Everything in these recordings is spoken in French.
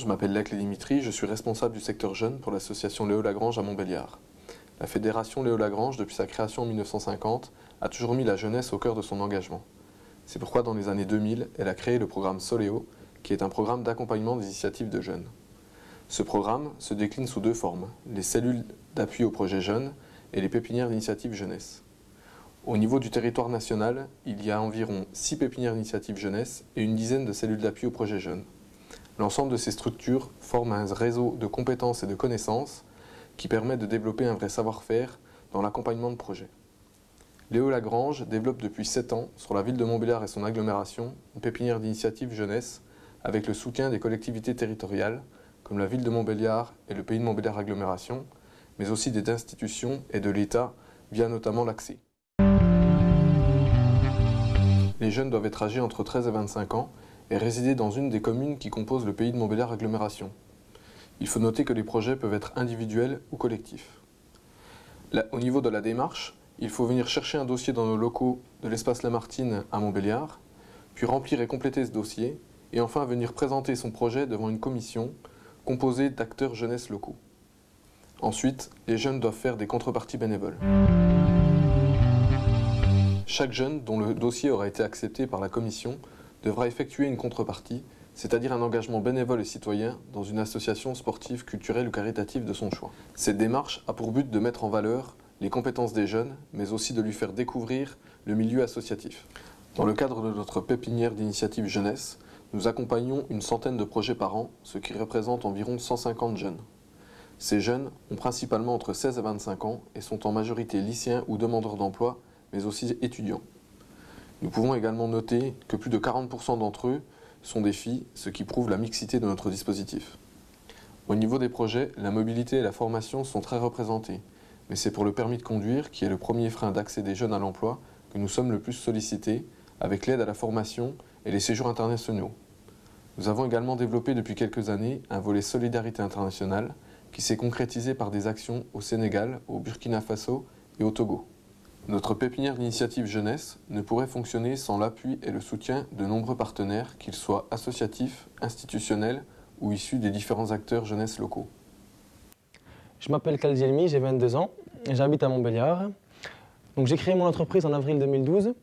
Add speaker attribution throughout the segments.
Speaker 1: je m'appelle Laclé Dimitri, je suis responsable du secteur jeune pour l'association Léo Lagrange à Montbéliard. La fédération Léo Lagrange, depuis sa création en 1950, a toujours mis la jeunesse au cœur de son engagement. C'est pourquoi dans les années 2000, elle a créé le programme Soléo, qui est un programme d'accompagnement des initiatives de jeunes. Ce programme se décline sous deux formes, les cellules d'appui au projet jeune et les pépinières d'initiative jeunesse. Au niveau du territoire national, il y a environ 6 pépinières d'initiative jeunesse et une dizaine de cellules d'appui au projet jeune. L'ensemble de ces structures forment un réseau de compétences et de connaissances qui permet de développer un vrai savoir-faire dans l'accompagnement de projets. Léo Lagrange développe depuis 7 ans, sur la ville de Montbéliard et son agglomération, une pépinière d'initiative jeunesse avec le soutien des collectivités territoriales, comme la ville de Montbéliard et le pays de Montbéliard agglomération, mais aussi des institutions et de l'État via notamment l'ACCE. Les jeunes doivent être âgés entre 13 et 25 ans et résider dans une des communes qui composent le pays de Montbéliard agglomération. Il faut noter que les projets peuvent être individuels ou collectifs. Là, au niveau de la démarche, il faut venir chercher un dossier dans nos locaux de l'espace Lamartine à Montbéliard, puis remplir et compléter ce dossier, et enfin venir présenter son projet devant une commission composée d'acteurs jeunesse locaux. Ensuite, les jeunes doivent faire des contreparties bénévoles. Chaque jeune dont le dossier aura été accepté par la commission devra effectuer une contrepartie, c'est-à-dire un engagement bénévole et citoyen dans une association sportive, culturelle ou caritative de son choix. Cette démarche a pour but de mettre en valeur les compétences des jeunes, mais aussi de lui faire découvrir le milieu associatif. Dans le cadre de notre pépinière d'initiative jeunesse, nous accompagnons une centaine de projets par an, ce qui représente environ 150 jeunes. Ces jeunes ont principalement entre 16 et 25 ans et sont en majorité lycéens ou demandeurs d'emploi, mais aussi étudiants. Nous pouvons également noter que plus de 40% d'entre eux sont des filles, ce qui prouve la mixité de notre dispositif. Au niveau des projets, la mobilité et la formation sont très représentées, mais c'est pour le permis de conduire, qui est le premier frein d'accès des jeunes à l'emploi, que nous sommes le plus sollicités, avec l'aide à la formation et les séjours internationaux. Nous avons également développé depuis quelques années un volet solidarité internationale qui s'est concrétisé par des actions au Sénégal, au Burkina Faso et au Togo. Notre pépinière d'initiative jeunesse ne pourrait fonctionner sans l'appui et le soutien de nombreux partenaires, qu'ils soient associatifs, institutionnels ou issus des différents acteurs jeunesse locaux.
Speaker 2: Je m'appelle Khalid Elmi, j'ai 22 ans et j'habite à Montbéliard. Donc, j'ai créé mon entreprise en avril 2012,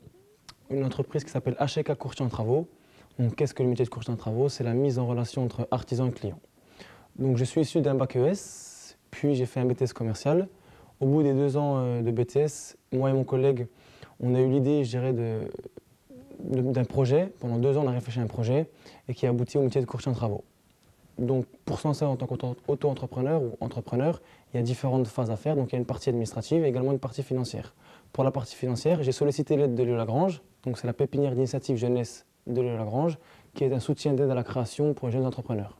Speaker 2: une entreprise qui s'appelle HK Courtier en Travaux. Donc, qu'est-ce que le métier de courtier en travaux? C'est la mise en relation entre artisans et clients. Donc, je suis issu d'un bac ES, puis j'ai fait un BTS commercial. Au bout des 2 ans de BTS, moi et mon collègue, on a eu l'idée, je dirais, d'un projet. Pendant 2 ans, on a réfléchi à un projet et qui a abouti au métier de courtier en travaux. Donc, pour s'en sortir en tant qu'auto-entrepreneur ou entrepreneur, il y a différentes phases à faire. Donc, il y a une partie administrative et également une partie financière. Pour la partie financière, j'ai sollicité l'aide de Léo Lagrange. Donc, c'est la pépinière d'initiative jeunesse de Léo Lagrange, qui est un soutien d'aide à la création pour les jeunes entrepreneurs.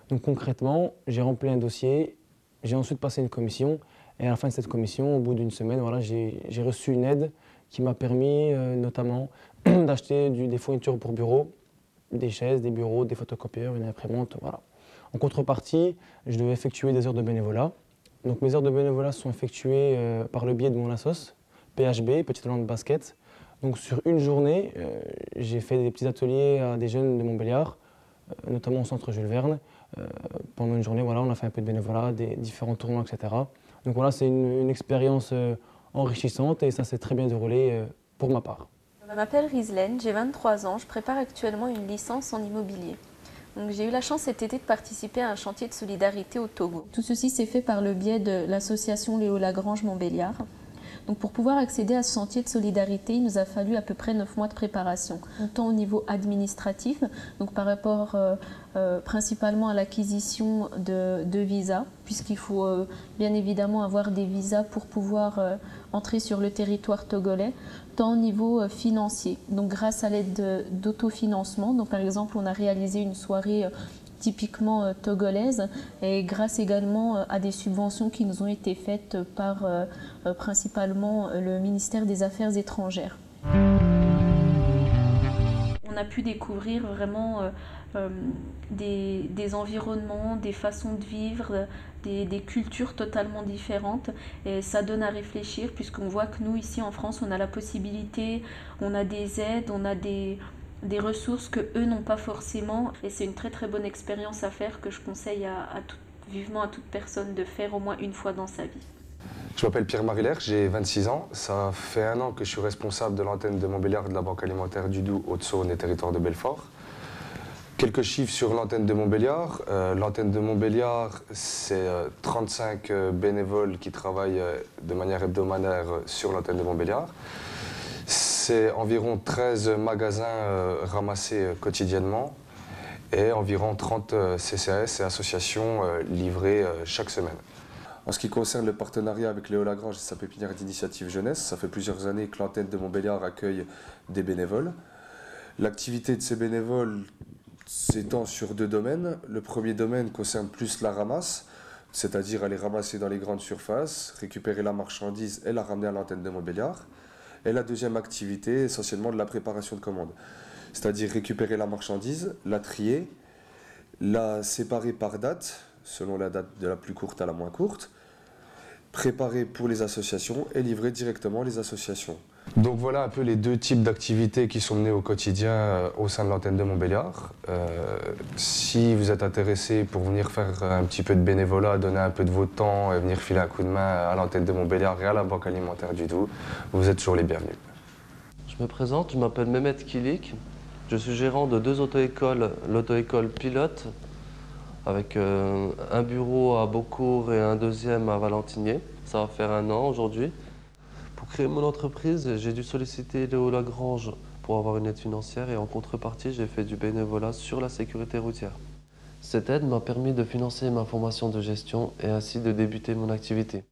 Speaker 2: Donc, concrètement, j'ai rempli un dossier, j'ai ensuite passé une commission. Et à la fin de cette commission, au bout d'une semaine, voilà, j'ai reçu une aide qui m'a permis notamment d'acheter des fournitures pour bureau, des chaises, des bureaux, des photocopieurs, une imprimante, voilà. En contrepartie, je devais effectuer des heures de bénévolat. Donc mes heures de bénévolat sont effectuées par le biais de mon assos, PHB, Petit Talent de Basket. Donc sur une journée, j'ai fait des petits ateliers à des jeunes de Montbéliard, notamment au centre Jules Verne. Pendant une journée, voilà, on a fait un peu de bénévolat, des différents tournois, etc. Donc voilà, c'est une expérience enrichissante et ça s'est très bien déroulé pour ma part.
Speaker 3: Je m'appelle Rizlaine, j'ai 23 ans, je prépare actuellement une licence en immobilier. J'ai eu la chance cet été de participer à un chantier de solidarité au Togo. Tout ceci s'est fait par le biais de l'association Léo Lagrange Montbéliard. Donc pour pouvoir accéder à ce chantier de solidarité, il nous a fallu à peu près 9 mois de préparation. Tant au niveau administratif, donc par rapport principalement à l'acquisition de visas, puisqu'il faut bien évidemment avoir des visas pour pouvoir entrer sur le territoire togolais, tant au niveau financier. Donc grâce à l'aide d'autofinancement, donc par exemple on a réalisé une soirée typiquement togolaise et grâce également à des subventions qui nous ont été faites par principalement le ministère des Affaires étrangères. On a pu découvrir vraiment des environnements, des façons de vivre, des cultures totalement différentes et ça donne à réfléchir puisqu'on voit que nous ici en France on a la possibilité, on a des aides, on a des des ressources que eux n'ont pas forcément. Et c'est une très très bonne expérience à faire que je conseille vivement à toute personne de faire au moins une fois dans sa vie.
Speaker 4: Je m'appelle Pierre-Marie Lerche, j'ai 26 ans. Ça fait 1 an que je suis responsable de l'antenne de Montbéliard de la Banque alimentaire du Doubs, Haute-Saône et territoire de Belfort. Quelques chiffres sur l'antenne de Montbéliard. L'antenne de Montbéliard, c'est 35 bénévoles qui travaillent de manière hebdomadaire sur l'antenne de Montbéliard. C'est environ 13 magasins ramassés quotidiennement et environ 30 CCAS et associations livrées chaque semaine. En ce qui concerne le partenariat avec Léo Lagrange et sa pépinière d'initiative jeunesse, ça fait plusieurs années que l'antenne de Montbéliard accueille des bénévoles. L'activité de ces bénévoles s'étend sur 2 domaines. Le premier domaine concerne plus la ramasse, c'est-à-dire aller ramasser dans les grandes surfaces, récupérer la marchandise et la ramener à l'antenne de Montbéliard. Et la deuxième activité, essentiellement de la préparation de commandes, c'est-à-dire récupérer la marchandise, la trier, la séparer par date, selon la date de la plus courte à la moins courte, préparer pour les associations et livrer directement les associations. Donc voilà un peu les 2 types d'activités qui sont menées au quotidien au sein de l'antenne de Montbéliard. Si vous êtes intéressé pour venir faire un petit peu de bénévolat, donner un peu de votre temps et venir filer un coup de main à l'antenne de Montbéliard et à la Banque alimentaire du Doubs, vous êtes toujours les bienvenus.
Speaker 5: Je me présente, je m'appelle Mehmet Kilik. Je suis gérant de 2 auto-écoles, l'auto-école Pilote, avec un bureau à Beaucourt et un deuxième à Valentinier. Ça va faire 1 an aujourd'hui. Pour créer mon entreprise, j'ai dû solliciter Léo Lagrange pour avoir une aide financière et en contrepartie, j'ai fait du bénévolat sur la sécurité routière. Cette aide m'a permis de financer ma formation de gestion et ainsi de débuter mon activité.